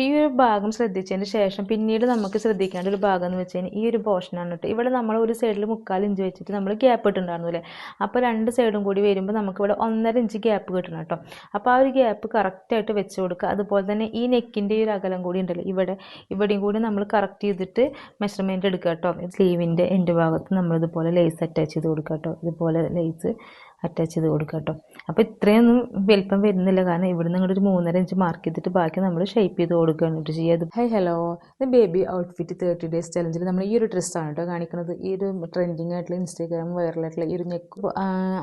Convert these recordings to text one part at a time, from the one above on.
ഈ ഒരു ഭാഗം ശ്രദ്ധിച്ചതിന് ശേഷം പിന്നീട് നമുക്ക് ശ്രദ്ധിക്കേണ്ട ഒരു ഭാഗം എന്ന് വെച്ച് കഴിഞ്ഞാൽ ഈ ഒരു പോർഷനാണ് കേട്ടോ. ഇവിടെ നമ്മൾ ഒരു സൈഡിൽ 3/4 ഇഞ്ച് വെച്ചിട്ട് നമ്മൾ ഗ്യാപ്പ് ഇട്ടുണ്ടായിരുന്നില്ലേ. അപ്പോൾ രണ്ട് സൈഡും കൂടി വരുമ്പോൾ നമുക്കിവിടെ 1.5 ഇഞ്ച് ഗ്യാപ്പ് കിട്ടണം കേട്ടോ. അപ്പോൾ ആ ഒരു ഗ്യാപ്പ് കറക്റ്റായിട്ട് വെച്ച് കൊടുക്കുക. അതുപോലെ തന്നെ ഈ നെക്കിൻ്റെ ഒരു അകലം കൂടി ഉണ്ടല്ലോ, ഇവിടെയും കൂടി നമ്മൾ കറക്റ്റ് ചെയ്തിട്ട് മെഷർമെൻറ്റ് എടുക്കുക കേട്ടോ. സ്ലീവിൻ്റെ എൻ്റെ ഭാഗത്ത് നമ്മളിതുപോലെ ലേസ് അറ്റാച്ച് ചെയ്ത് കൊടുക്കുക കേട്ടോ. ഇതുപോലെ ലേസ് അറ്റാച്ച് ചെയ്ത് കൊടുക്കുക കേട്ടോ. അപ്പോൾ ഇത്രയൊന്നും വലിപ്പം വരുന്നില്ല, കാരണം ഇവിടെ നിന്ന് ഒരു 3.5 ഇഞ്ച് മാർക്ക് ചെയ്തിട്ട് ബാക്കി നമ്മൾ ഷേപ്പ് ചെയ്ത് കൊടുക്കുകയാണ് കേട്ടോ ചെയ്യുക. ഹായ് ഹലോ, ഇത് ബേബി ഔട്ട്ഫിറ്റ് 30 ഡേയ്സ് ചലഞ്ചിൽ നമ്മൾ ഈ ഒരു ഡ്രസ്സാണ് കേട്ടോ കാണിക്കുന്നത്. ഈ ഒരു ട്രെൻഡിങ് ആയിട്ടുള്ള ഇൻസ്റ്റാഗ്രാം വൈറലായിട്ടുള്ള ഈ ഒരു നെക്ക്.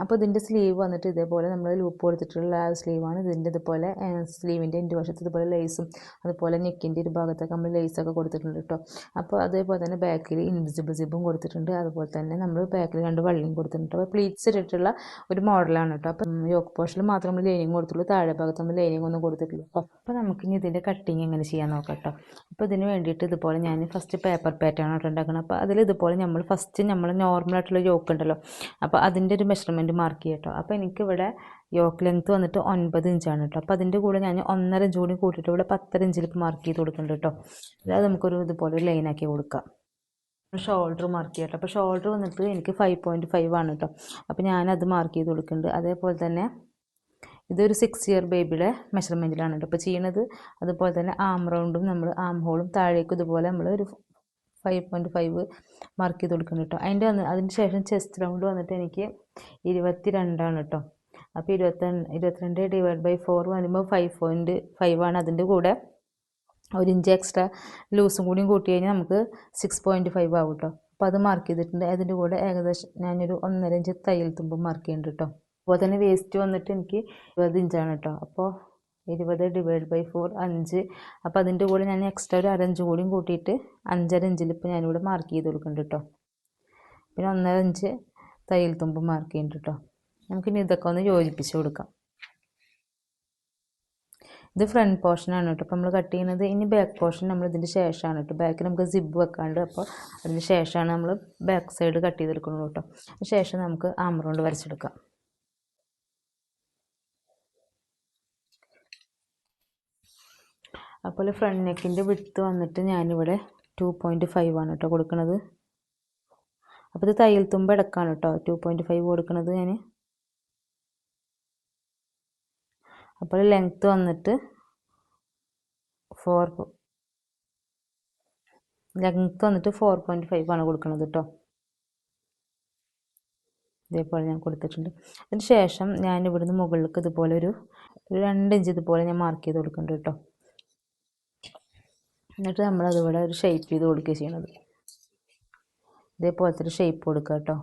അപ്പോൾ ഇതിൻ്റെ സ്ലീവ് വന്നിട്ട് ഇതേപോലെ നമ്മൾ ലൂപ്പ് കൊടുത്തിട്ടുള്ള ആ സ്ലീവാണ്. ഇതിൻ്റെ ഇതുപോലെ സ്ലീവിൻ്റെ എൻ്റെ വശത്ത് ഇതുപോലെ ലേസും അതുപോലെ നെക്കിൻ്റെ ഒരു ഭാഗത്തൊക്കെ നമ്മൾ ലേസൊക്കെ കൊടുത്തിട്ടുണ്ട് കേട്ടോ. അപ്പോൾ അതേപോലെ തന്നെ ബാക്കിൽ ഇൻവിസിബിൾ സിബും കൊടുത്തിട്ടുണ്ട്. അതുപോലെ തന്നെ നമ്മൾ ബാക്കിൽ 2 വള്ളിയും കൊടുത്തിട്ടുണ്ട്. അപ്പോൾ പ്ലീറ്റ്സ് ഇട്ടിട്ടുള്ള ഒരു മോഡലാണ് കേട്ടോ. അപ്പം യോക്ക് പോർഷനിൽ മാത്രം നമ്മൾ ലൈനിങ് കൊടുത്തുള്ളൂ, താഴെ ഭാഗത്ത് നമ്മൾ ലൈനിങ് ഒന്നും കൊടുത്തിട്ടില്ല. അപ്പോൾ നമുക്കിനി ഇതിൻ്റെ കട്ടിങ് എങ്ങനെ ചെയ്യാൻ നോക്കാം കേട്ടോ. അപ്പോൾ ഇതിന് വേണ്ടിയിട്ട് ഇതുപോലെ ഞാൻ ഫസ്റ്റ് പേപ്പർ പാറ്റേൺ ആയിട്ട് ഉണ്ടാക്കണം. അപ്പോൾ അതിൽ ഇതുപോലെ നമ്മൾ ഫസ്റ്റ് നമ്മൾ നോർമലായിട്ടുള്ള യോക്ക് ഉണ്ടല്ലോ, അപ്പോൾ അതിൻ്റെ ഒരു മെഷർമെൻറ്റ് മാർക്ക് ചെയ്യാം കേട്ടോ. അപ്പോൾ എനിക്കിവിടെ യോക്ക് ലെങ്ത്ത് വന്നിട്ട് 9 ഇഞ്ചാണ് കേട്ടോ. അപ്പോൾ അതിൻ്റെ കൂടെ ഞാൻ 1.5 ഇഞ്ച് കൂടി കൂട്ടിയിട്ട് ഇവിടെ 10 ഇഞ്ചിൽ മാർക്ക് ചെയ്ത് കൊടുക്കുന്നുണ്ട് കേട്ടോ. അതായത് നമുക്കൊരു ഇതുപോലെ ഒരു ലൈനാക്കി കൊടുക്കാം. ഷോൾഡർ മാർക്ക് ചെയ്യാം കേട്ടോ. അപ്പോൾ ഷോൾഡർ വന്നിട്ട് എനിക്ക് 5.5 ആണ് കേട്ടോ. അപ്പോൾ ഞാനത് മാർക്ക് ചെയ്ത് കൊടുക്കുന്നുണ്ട്. അതേപോലെ തന്നെ ഇതൊരു 6 ഇയർ ബേബിയുടെ മെഷർമെൻറ്റിലാണ് കേട്ടോ ഇപ്പോൾ ചെയ്യണത്. അതുപോലെ തന്നെ ആം റൗണ്ടും നമ്മൾ ആം ഹോളും താഴേക്കും ഇതുപോലെ നമ്മൾ ഒരു 5.5 മാർക്ക് ചെയ്ത് കൊടുക്കുന്നുണ്ട് കേട്ടോ. അതിന് ശേഷം ചെസ്റ്റ് റൗണ്ട് വന്നിട്ട് എനിക്ക് 22 കേട്ടോ. അപ്പോൾ 22 ÷ 4 വരുമ്പോൾ 5.5 ആണ്. അതിൻ്റെ കൂടെ 1 ഇഞ്ച് എക്സ്ട്രാ ലൂസും കൂടിയും കൂട്ടി കഴിഞ്ഞാൽ നമുക്ക് 6.5 ആവും കേട്ടോ. അപ്പോൾ അത് മാർക്ക് ചെയ്തിട്ടുണ്ട്. അതിൻ്റെ കൂടെ ഏകദേശം ഞാനൊരു 1.5 ഇഞ്ച് തയ്യൽ തുമ്പ് മാർക്ക് ചെയ്യുന്നുണ്ട് കേട്ടോ. അപ്പോൾ തന്നെ വേസ്റ്റ് വന്നിട്ട് എനിക്ക് 20 ഇഞ്ചാണ് കേട്ടോ. അപ്പോൾ 20 ÷ 4 5. അപ്പോൾ അതിൻ്റെ കൂടെ ഞാൻ എക്സ്ട്രാ ഒരു 1/2 ഇഞ്ച് കൂടിയും കൂട്ടിയിട്ട് 5.5 ഇഞ്ചിൽ ഇപ്പോൾ ഞാനിവിടെ മാർക്ക് ചെയ്ത് കൊടുക്കുന്നുണ്ട് കേട്ടോ. പിന്നെ 1.5 ഇഞ്ച് തയ്യൽ തുമ്പ് മാർക്ക് ചെയ്യുന്നുണ്ട് കേട്ടോ. നമുക്കിനി ഇതൊക്കെ ഒന്ന് യോജിപ്പിച്ച് കൊടുക്കാം. ഇത് ഫ്രണ്ട് പോർഷനാണ് കേട്ടോ അപ്പോൾ നമ്മൾ കട്ട് ചെയ്യുന്നത്. ഇനി ബാക്ക് പോർഷൻ നമ്മൾ ഇതിൻ്റെ ശേഷമാണ് കേട്ടോ. ബാക്കിൽ നമുക്ക് സിബ് വെക്കാണ്ട്, അപ്പോൾ അതിന് ശേഷമാണ് നമ്മൾ ബാക്ക് സൈഡ് കട്ട് ചെയ്തെടുക്കുന്നത് കേട്ടോ. അതിന് ശേഷം നമുക്ക് ആം റൗണ്ട് വരച്ചെടുക്കാം. അപ്പോൾ ഫ്രണ്ട് നെക്കിൻ്റെ വിഡ്ത്ത് വന്നിട്ട് ഞാനിവിടെ 2.5 ആണ് കേട്ടോ കൊടുക്കുന്നത്. അപ്പോൾ ഇത് തയ്യൽ തുമ്പ് ഇടക്കാണ് കേട്ടോ 2.5 കൊടുക്കുന്നത് ഞാൻ. അപ്പോൾ ലെങ്ത്ത് വന്നിട്ട് 4.5 ആണ് കൊടുക്കുന്നത് കേട്ടോ. ഇതേപോലെ ഞാൻ കൊടുത്തിട്ടുണ്ട്. അതിന് ശേഷം ഞാൻ ഇവിടുന്ന് മുകളിലേക്ക് ഇതുപോലെ ഒരു 2 ഇഞ്ച് ഇതുപോലെ ഞാൻ മാർക്ക് ചെയ്ത് കൊടുക്കുന്നുണ്ട് കേട്ടോ. എന്നിട്ട് നമ്മളതിവിടെ ഒരു ഷേപ്പ് ചെയ്ത് കൊടുക്കുക ചെയ്യണത്. ഇതേപോലത്തെ ഒരു ഷേപ്പ് കൊടുക്കുക കേട്ടോ.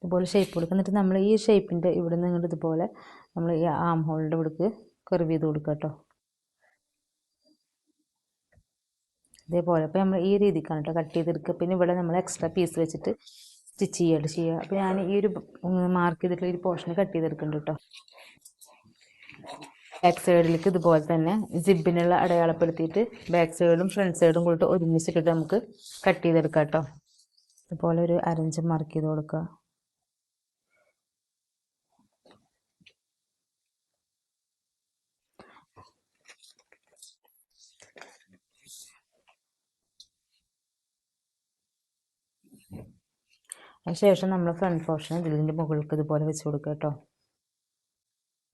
ഇതുപോലെ ഷേപ്പ് കൊടുക്കുക. എന്നിട്ട് നമ്മൾ ഈ ഷേപ്പിൻ്റെ ഇവിടെ നിന്ന് ഇങ്ങോട്ട് ഇതുപോലെ നമ്മൾ ഈ ആം ഹോളിൻ്റെ ഇവിടേക്ക് കർവ് ചെയ്ത് കൊടുക്കുക കേട്ടോ. ഇതേപോലെ അപ്പോൾ നമ്മൾ ഈ രീതിക്കാണ് കേട്ടോ കട്ട് ചെയ്തെടുക്കുക. പിന്നെ ഇവിടെ നമ്മൾ എക്സ്ട്രാ പീസ് വെച്ചിട്ട് സ്റ്റിച്ച് ചെയ്യുക. അപ്പോൾ ഞാൻ ഈ ഒരു മാർക്ക് ചെയ്തിട്ടുള്ള ഒരു പോർഷൻ കട്ട് ചെയ്തെടുക്കുന്നുണ്ട് കേട്ടോ. ബാക്ക് സൈഡിലേക്ക് ഇതുപോലെ തന്നെ സിബിനുള്ള അടയാളപ്പെടുത്തിയിട്ട് ബാക്ക് സൈഡും ഫ്രണ്ട് സൈഡും കൂടിയിട്ട് ഒരുമിച്ചിട്ടിട്ട് നമുക്ക് കട്ട് ചെയ്തെടുക്കാം കേട്ടോ. ഇതുപോലെ ഒരു 1/2 ഇഞ്ച് മാർക്ക് ചെയ്ത് കൊടുക്കുക. അതിനുശേഷം നമ്മൾ ഫ്രണ്ട് പോർഷൻ ഇതിൻ്റെ മുകളിലേക്ക് ഇതുപോലെ വെച്ച് കൊടുക്കുക കേട്ടോ.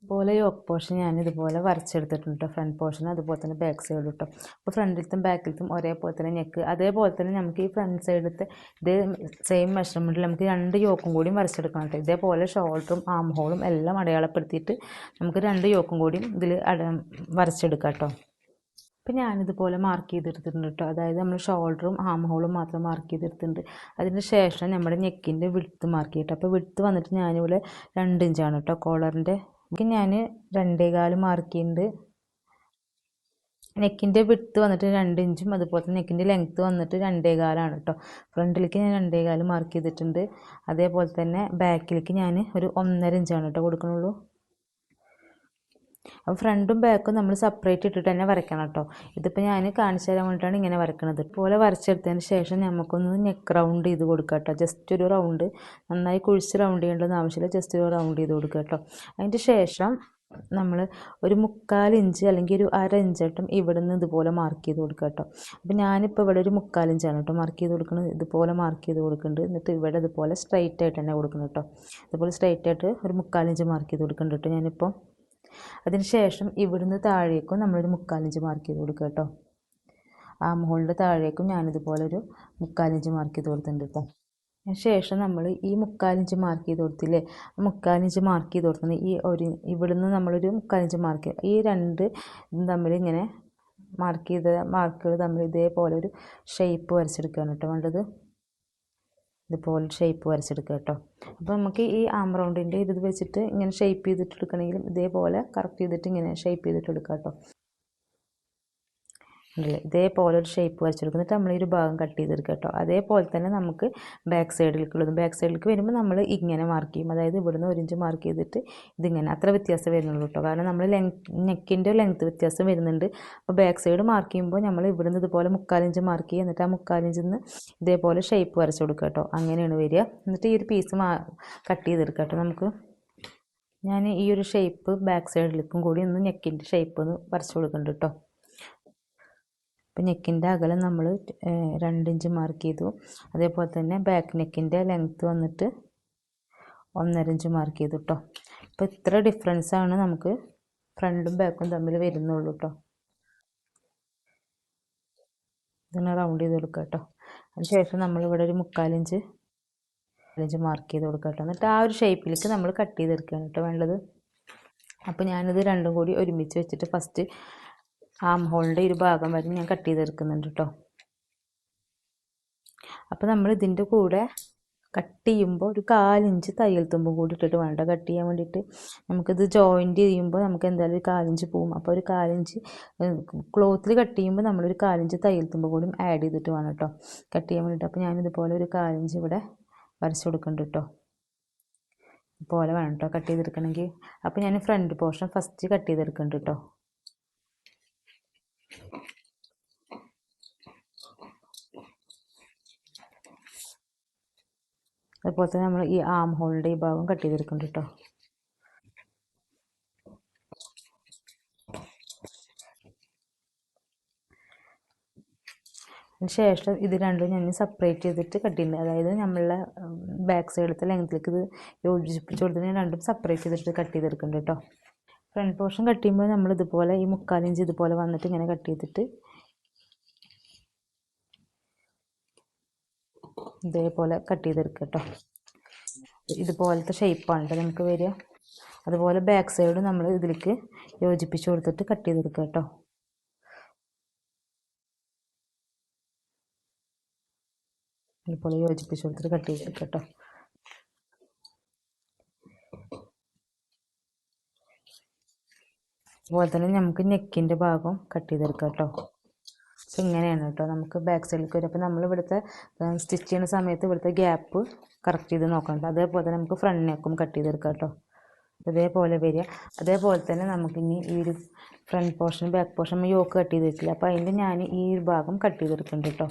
ഇതുപോലെ യോക്ക് പോർഷൻ ഞാൻ ഇതുപോലെ വരച്ചെടുത്തിട്ടുണ്ട് കേട്ടോ. ഫ്രണ്ട് പോർഷൻ അതുപോലെ തന്നെ ബാക്ക് സൈഡ് കേട്ടോ. അപ്പോൾ ഫ്രണ്ടിലത്തും ബാക്കിലത്തും ഒരേപോലെ തന്നെ നെക്ക്, അതേപോലെ തന്നെ നമുക്ക് ഈ ഫ്രണ്ട് സൈഡിലത്തെ ഇതേ സെയിം മെഷർമെൻറ്റിൽ നമുക്ക് 2 യോക്കും കൂടിയും വരച്ചെടുക്കണം കേട്ടോ. ഇതേപോലെ ഷോൾഡറും ആം ഹോളും എല്ലാം അടയാളപ്പെടുത്തിയിട്ട് നമുക്ക് 2 യോക്കും കൂടിയും ഇതിൽ വരച്ചെടുക്കാം കേട്ടോ. അപ്പോൾ ഞാനിതുപോലെ മാർക്ക് ചെയ്തെടുത്തിട്ടുണ്ട് കേട്ടോ. അതായത് നമ്മൾ ഷോൾഡറും ആം ഹോളും മാത്രം മാർക്ക് ചെയ്തെടുത്തിട്ടുണ്ട്. അതിന് ശേഷം നമ്മുടെ നെക്കിൻ്റെ വിഡ്ത്ത് മാർക്ക് ചെയ്തിട്ട്, അപ്പോൾ വിഡ്ത്ത് വന്നിട്ട് ഞാനിവിടെ 2 ഇഞ്ചാണ് കേട്ടോ. കോളറിൻ്റെ ഞാൻ 2.25 മാർക്ക് ചെയ്യുന്നുണ്ട്. നെക്കിൻ്റെ വിഡ്ത്ത് വന്നിട്ട് 2 ഇഞ്ചും അതുപോലെ തന്നെ നെക്കിൻ്റെ ലെങ്ത്ത് വന്നിട്ട് 2.25 ആണ് കേട്ടോ. ഫ്രണ്ടിലേക്ക് ഞാൻ 2.25 മാർക്ക് ചെയ്തിട്ടുണ്ട്. അതേപോലെ തന്നെ ബാക്കിലേക്ക് ഞാൻ ഒരു 1.5 ഇഞ്ചാണ് കേട്ടോ കൊടുക്കണുള്ളൂ. അപ്പോൾ ഫ്രണ്ടും ബാക്കും നമ്മൾ സെപ്പറേറ്റ് ഇട്ടിട്ട് തന്നെ വരയ്ക്കണം കേട്ടോ. ഇതിപ്പോൾ ഞാൻ കാണിച്ചു തരാൻ വേണ്ടിയിട്ടാണ് ഇങ്ങനെ വരയ്ക്കുന്നത്. ഇതുപോലെ വരച്ചെടുത്തതിന് ശേഷം നമുക്കൊന്ന് നെക്ക് റൗണ്ട് ചെയ്ത് കൊടുക്കുക കേട്ടോ. ജസ്റ്റ് ഒരു റൗണ്ട്, നന്നായി കുഴിച്ച് റൗണ്ട് ചെയ്യേണ്ടതെന്ന് ആവശ്യമില്ല, ജസ്റ്റ് ഒരു റൗണ്ട് ചെയ്ത് കൊടുക്കുക കേട്ടോ. അതിൻ്റെ ശേഷം നമ്മൾ ഒരു 1/4 ഇഞ്ച് അല്ലെങ്കിൽ ഒരു 1/2 ഇഞ്ചായിട്ടും ഇവിടെ നിന്ന് ഇതുപോലെ മാർക്ക് ചെയ്ത് കൊടുക്കുക കേട്ടോ. അപ്പോൾ ഞാനിപ്പോൾ ഇവിടെ ഒരു 1/4 ഇഞ്ചാണ് കേട്ടോ മാർക്ക് ചെയ്ത് കൊടുക്കുന്നത്. ഇതുപോലെ മാർക്ക് ചെയ്ത് കൊടുക്കുന്നുണ്ട്. എന്നിട്ട് ഇവിടെ ഇതുപോലെ സ്ട്രൈറ്റ് ആയിട്ട് തന്നെ കൊടുക്കണം കേട്ടോ. ഇതുപോലെ സ്ട്രൈറ്റ് ആയിട്ട് ഒരു 1/4 ഇഞ്ച് മാർക്ക് ചെയ്ത് കൊടുക്കുന്നുണ്ട് കേട്ടോ ഞാനിപ്പോൾ. അതിന് ശേഷം ഇവിടുന്ന് താഴേക്കും നമ്മളൊരു 1/4 ഇഞ്ച് മാർക്ക് ചെയ്ത് കൊടുക്കുക കേട്ടോ. ആം ഹോളിൻ്റെ താഴേക്കും ഞാനിതുപോലെ ഒരു 1/4 ഇഞ്ച് മാർക്ക് ചെയ്ത് കൊടുത്തിട്ടുണ്ട് കേട്ടോ. ശേഷം നമ്മൾ ഈ 1/4 ഇഞ്ച് മാർക്ക് ചെയ്ത് കൊടുത്തില്ലേ, 1/4 ഇഞ്ച് മാർക്ക് ചെയ്ത് കൊടുക്കുന്നത് ഈ ഒരു ഇവിടുന്ന് നമ്മളൊരു 1/4 ഇഞ്ച് മാർക്ക്, ഈ രണ്ട് തമ്മിൽ ഇങ്ങനെ മാർക്ക് ചെയ്ത മാർക്കുകൾ തമ്മിൽ ഇതേപോലെ ഒരു ഷേപ്പ് വരച്ചെടുക്കുകയാണ് കേട്ടോ വേണ്ടത്. ഇതുപോലെ ഷേപ്പ് വരച്ചെടുക്കുക കേട്ടോ. അപ്പോൾ നമുക്ക് ഈ ആം റൗണ്ടിൻ്റെ ഇത് വെച്ചിട്ട് ഇങ്ങനെ ഷേപ്പ് ചെയ്തിട്ട് എടുക്കണമെങ്കിലും ഇതേപോലെ കറക്റ്റ് ചെയ്തിട്ട് ഇങ്ങനെ ഷേപ്പ് ചെയ്തിട്ട് എടുക്കുക കേട്ടോ. ഉണ്ടല്ലേ, ഇതേപോലെ ഒരു ഷേപ്പ് വരച്ചെടുക്കുന്നിട്ട് നമ്മൾ ഈ ഒരു ഭാഗം കട്ട് ചെയ്തെടുക്കുക കേട്ടോ. അതേപോലെ തന്നെ നമുക്ക് ബാക്ക് സൈഡിലേക്കുള്ളതും, ബാക്ക് സൈഡിലേക്ക് വരുമ്പോൾ നമ്മൾ ഇങ്ങനെ മാർക്ക് ചെയ്യും. അതായത് ഇവിടുന്ന് 1 ഇഞ്ച് മാർക്ക് ചെയ്തിട്ട് ഇതിങ്ങനെ, അത്ര വ്യത്യാസം വരുന്നുള്ളൂ കേട്ടോ. കാരണം നമ്മൾ നെക്കിൻ്റെ ലെങ്ത്ത് വ്യത്യാസം വരുന്നുണ്ട്. അപ്പോൾ ബാക്ക് സൈഡ് മാർക്ക് ചെയ്യുമ്പോൾ നമ്മൾ ഇവിടുന്ന് ഇതുപോലെ 1/4 ഇഞ്ച് മാർക്ക് ചെയ്യുക, എന്നിട്ട് ആ 1/4 ഇഞ്ചിൽ നിന്ന് ഇതേപോലെ ഷേപ്പ് വരച്ച് കൊടുക്കുക കേട്ടോ. അങ്ങനെയാണ് വരിക. എന്നിട്ട് ഈ ഒരു പീസ് കട്ട് ചെയ്തെടുക്കുക കേട്ടോ. നമുക്ക് ഞാൻ ഈ ഒരു ഷേപ്പ് ബാക്ക് സൈഡിലേക്കും കൂടി ഒന്ന് നെക്കിൻ്റെ ഷേപ്പ് ഒന്ന് വരച്ച് കൊടുക്കുന്നുണ്ട് കേട്ടോ. അപ്പോൾ നെക്കിൻ്റെ അകലം നമ്മൾ 2 ഇഞ്ച് മാർക്ക് ചെയ്തു. അതേപോലെ തന്നെ ബാക്ക് നെക്കിൻ്റെ ലെങ്ത്ത് വന്നിട്ട് 1.5 ഇഞ്ച് മാർക്ക് ചെയ്തു കേട്ടോ. അപ്പോൾ ഇത്ര ഡിഫറൻസാണ് നമുക്ക് ഫ്രണ്ടും ബാക്കും തമ്മിൽ വരുന്നുള്ളൂ കേട്ടോ. ഇതിനെ റൗണ്ട് ചെയ്ത് കൊടുക്കുക കേട്ടോ. അതിന് ശേഷം നമ്മളിവിടെ ഒരു 1/4 ഇഞ്ച് മാർക്ക് ചെയ്ത് കൊടുക്കുക കേട്ടോ. എന്നിട്ട് ആ ഒരു ഷേപ്പിലേക്ക് നമ്മൾ കട്ട് ചെയ്തെടുക്കുകയാണ് കേട്ടോ വേണ്ടത്. അപ്പോൾ ഞാനിത് രണ്ടും കൂടി ഒരുമിച്ച് വെച്ചിട്ട് ഫസ്റ്റ് ആം ഹോളിൻ്റെ ഒരു ഭാഗം വരെ ഞാൻ കട്ട് ചെയ്തെടുക്കുന്നുണ്ട് കേട്ടോ. അപ്പോൾ നമ്മൾ ഇതിൻ്റെ കൂടെ കട്ട് ചെയ്യുമ്പോൾ ഒരു 1/4 ഇഞ്ച് തയ്യൽ തുമ്പും കൂടി ഇട്ടിട്ട് വേണ്ട കട്ട് ചെയ്യാൻ വേണ്ടിയിട്ട്. നമുക്കിത് ജോയിൻറ്റ് ചെയ്യുമ്പോൾ നമുക്ക് എന്തായാലും ഒരു 1/4 ഇഞ്ച് പോവും. അപ്പോൾ ഒരു 1/4 ഇഞ്ച് ക്ലോത്തിൽ കട്ട് ചെയ്യുമ്പോൾ നമ്മളൊരു 1/4 ഇഞ്ച് തയ്യൽ തുമ്പ് കൂടി ആഡ് ചെയ്തിട്ട് വേണം കേട്ടോ കട്ട് ചെയ്യാൻ വേണ്ടിയിട്ട്. അപ്പോൾ ഞാനിതുപോലെ ഒരു 1/4 ഇഞ്ച് ഇവിടെ വരച്ച് കൊടുക്കുന്നുണ്ട് കേട്ടോ. ഇതുപോലെ വേണം കേട്ടോ കട്ട് ചെയ്തെടുക്കണമെങ്കിൽ. അപ്പോൾ ഞാൻ ഫ്രണ്ട് പോർഷൻ ഫസ്റ്റ് കട്ട് ചെയ്തെടുക്കുന്നുണ്ട് കേട്ടോ. അതുപോലെ തന്നെ നമ്മൾ ഈ ആം ഹോളിൻ്റെ ഈ ഭാഗം കട്ട് ചെയ്തെടുക്കുന്നുണ്ട് കേട്ടോ. അതിന് ശേഷം ഇത് രണ്ടും ഞാൻ സെപ്പറേറ്റ് ചെയ്തിട്ട് കട്ട് ചെയ്യുന്നുണ്ട്. അതായത് നമ്മളുടെ ബാക്ക് സൈഡിലത്തെ ലെങ്ത്തിലേക്ക് ഇത് യോജിപ്പിച്ച് കൊടുത്തിട്ട് രണ്ടും സെപ്പറേറ്റ് ചെയ്തിട്ട് കട്ട് ചെയ്തെടുക്കുന്നുണ്ട് കേട്ടോ. ഫ്രണ്ട് പോർഷൻ കട്ട് ചെയ്യുമ്പോൾ നമ്മൾ ഇതുപോലെ ഈ 1/4 ഇഞ്ച് ഇതുപോലെ വന്നിട്ട് ഇങ്ങനെ കട്ട് ചെയ്തിട്ട് ഇതേപോലെ കട്ട് ചെയ്തെടുക്കുക കേട്ടോ. ഇതുപോലത്തെ ഷേപ്പാണ് കേട്ടോ നമുക്ക് വരിക. അതുപോലെ ബാക്ക് സൈഡ് നമ്മൾ ഇതിലേക്ക് യോജിപ്പിച്ച് കൊടുത്തിട്ട് കട്ട് ചെയ്തെടുക്കുക കേട്ടോ. ഇതുപോലെ യോജിപ്പിച്ച് കൊടുത്തിട്ട് കട്ട് ചെയ്തെടുക്കുക കേട്ടോ. അതുപോലെ തന്നെ നമുക്ക് നെക്കിൻ്റെ ഭാഗം കട്ട് ചെയ്തെടുക്കാം കേട്ടോ. അപ്പോൾ ഇങ്ങനെയാണ് കേട്ടോ നമുക്ക് ബാക്ക് സൈഡിലേക്ക് വരും. അപ്പോൾ നമ്മൾ ഇവിടുത്തെ സ്റ്റിച്ച് ചെയ്യുന്ന സമയത്ത് ഇവിടുത്തെ ഗ്യാപ്പ് കറക്റ്റ് ചെയ്ത് നോക്കണം. അതേപോലെ തന്നെ നമുക്ക് ഫ്രണ്ട് നെക്കും കട്ട് ചെയ്തെടുക്കാം കേട്ടോ. അതേപോലെ വരിക. അതേപോലെ തന്നെ നമുക്കിനി ഈ ഒരു ഫ്രണ്ട് പോർഷൻ ബാക്ക് പോർഷൻ നമ്മൾ യോക്ക് കട്ട് ചെയ്ത് വെച്ചില്ല, അപ്പോൾ അതിൻ്റെ ഞാൻ ഈ ഒരു ഭാഗം കട്ട് ചെയ്തെടുക്കുന്നുണ്ട് കേട്ടോ.